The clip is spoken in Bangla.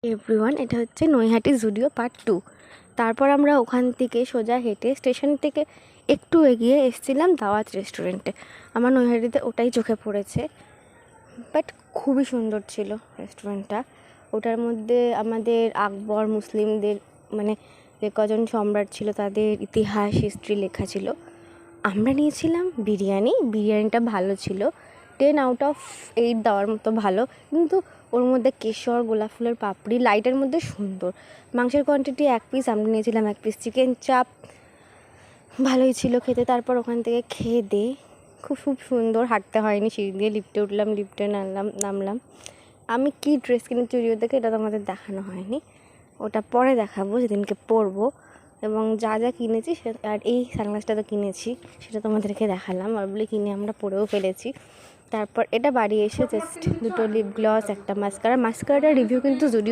এভরিওয়ান, এটা হচ্ছে নৈহাটি জুডিও পার্ট 2। তারপর আমরা ওখান থেকে সোজা হেঁটে স্টেশন থেকে একটু এগিয়ে এসেছিলাম দাওয়াত রেস্টুরেন্টে। আমার নৈহাটিতে ওটাই চোখে পড়েছে, বাট খুবই সুন্দর ছিল রেস্টুরেন্টটা। ওটার মধ্যে আমাদের আকবর মুসলিমদের মানে যে কজন সম্রাট ছিল তাদের ইতিহাস হিস্ট্রি লেখা ছিল। আমরা নিয়েছিলাম বিরিয়ানিটা ভালো ছিল, 10/8 দেওয়ার মতো ভালো, কিন্তু ওর মধ্যে কেশর, গোলাপ ফুলের পাপড়ি, লাইটের মধ্যে সুন্দর। মাংসের কোয়ান্টিটি 1 পিস, আমরা নিয়েছিলাম 1 পিস। চিকেন চাপ ভালোই ছিল খেতে। তারপর ওখান থেকে খেয়ে দিয়ে খুব সুন্দর, হাঁটতে হয়নি, সিঁড়ি দিয়ে লিফটে উঠলাম, লিফটে নামলাম। আমি কি ড্রেস কিনেছি জুডিও থেকে এটা তো আমাদের দেখানো হয়নি, ওটা পরে দেখাবো যেদিনকে পরবো। এবং যা কিনেছি আর এই সানগ্লাসটা তো কিনেছি, সেটা তোমাদেরকে দেখালাম, আর বলে কিনে আমরা পরেও ফেলেছি। তারপর এটা বাড়ি এসে জাস্ট 2টো লিপ গ্লস, একটা মাস্কারাটার রিভিউ কিন্তু জুডিও